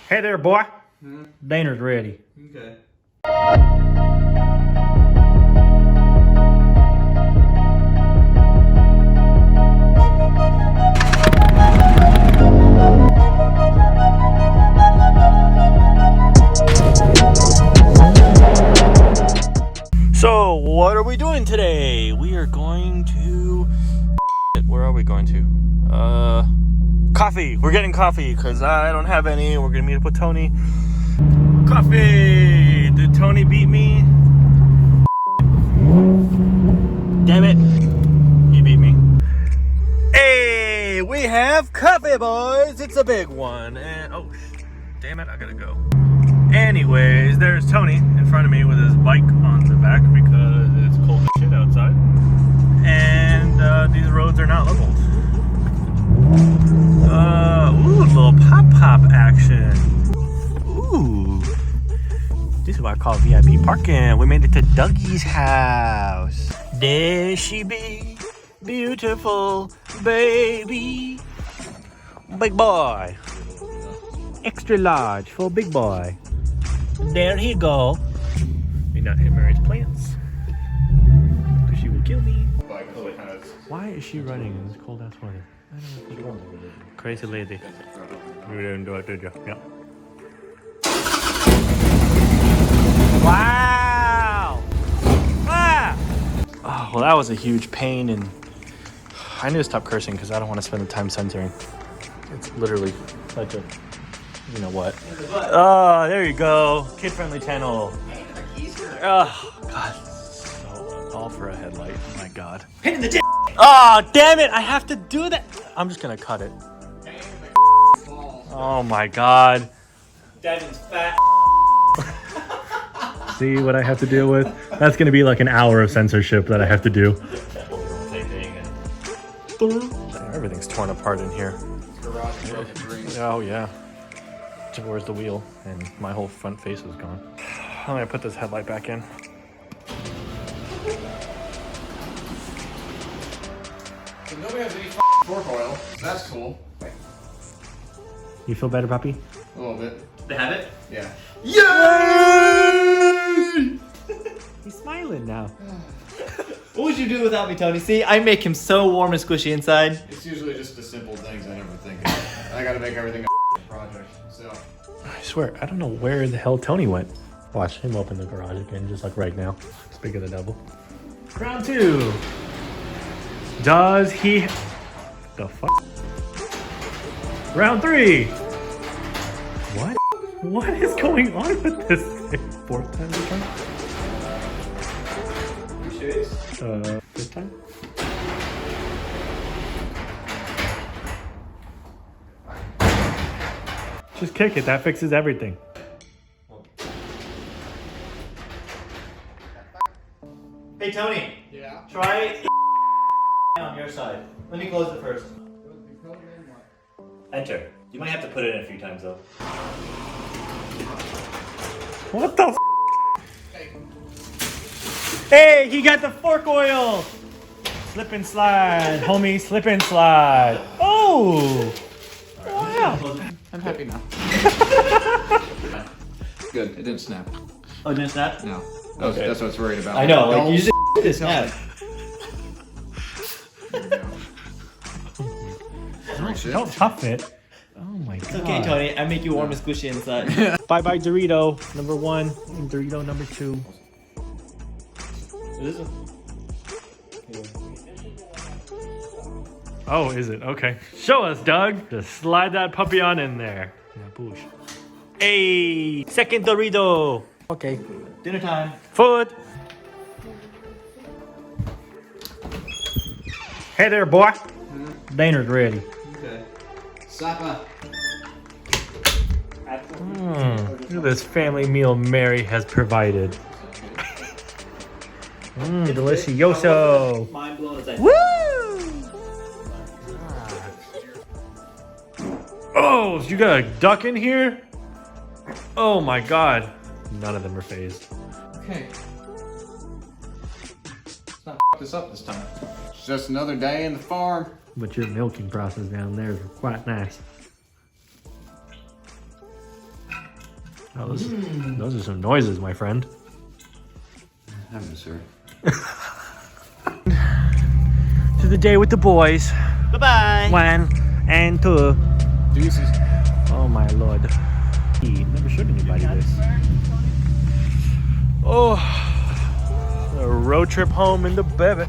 Hey there, boy. Dinner's ready. Okay. So, what are we doing today? We are going to... Where are we going to? Coffee. We're getting coffee because I don't have any. We're going to meet up with Tony. Coffee! Did Tony beat me? Damn it. He beat me. Hey, we have coffee, boys. It's a big one. And, oh, damn it, I gotta go. Anyways, there's Tony in front of me with his bike on the back because it's cold as shit outside. And these roads are not leveled. Ooh, little pop-pop action. Ooh. This is what I call VIP parking. We made it to Dougie's house. There she be, beautiful baby. Big boy. Extra large for big boy. There he go. May not hit Mary's plants. Because she will kill me. Why is she running in this cold ass weather? I don't know. Crazy lady. You didn't do it, did you? Yeah. Wow! Ah! Oh, well, that was a huge pain, and I need to stop cursing because I don't want to spend the time censoring. It's literally such a, you know what? Oh, there you go. Kid-friendly channel. Oh, God. So, all for a headlight. Oh, my God. Hit in the dick! Oh, damn it. I have to do that. I'm just going to cut it. Oh, my God. Devin's fat. See what I have to deal with? That's going to be like an hour of censorship that I have to do. Everything's torn apart in here. Oh, yeah. Where's the wheel? And my whole front face is gone. I'm going to put this headlight back in. So nobody has any fork oil. That's cool. You feel better, puppy? A little bit. They have it? Yeah. Yay! He's smiling now. What would you do without me, Tony? See, I make him so warm and squishy inside. It's usually just the simple things I never think of. I gotta make everything a project. So. I swear, I don't know where the hell Tony went. Watch him open the garage again, just like right now. Speak of the devil. Round 2. Does he... The fuck? Round 3. What? What is going on with this thing? 4th time this time? You serious? 5th time? Just kick it, that fixes everything. Hey, Tony. Yeah. Try on your side. Let me close it first. Enter. You might have to put it in a few times, though. What the f? Hey, he got the fork oil! Slip and slide, homie, slip and slide. Oh! Wow. I'm happy now. Good. It didn't snap. Oh, didn't snap? No. Okay. That's what I was worried about. I know, like, Don't- you just this snap. There we go. Don't tough it. Oh my god. It's okay, Tony. I make you warm and squishy inside. Bye bye Dorito, number 1, and Dorito number 2. It is a... Oh, is it? Okay. Show us, Doug. Just slide that puppy on in there. Yeah, push. Hey, second Dorito. Okay. Dinner time. Food. Hey there, boy. Dinner's ready. Okay. Supper. Look at this family meal Mary has provided. Delicioso. Mind blown as I... Woo! Oh, you got a duck in here? Oh my god. None of them are phased. Okay. Let's not f this up this time. It's just another day in the farm. But your milking process down there is quite nice. Those are some noises, my friend. I'm dessert. To the day with the boys. Bye-bye. 1 and 2. Deuces. Oh my lord. He never showed anybody this. Oh, a road trip home in the baby.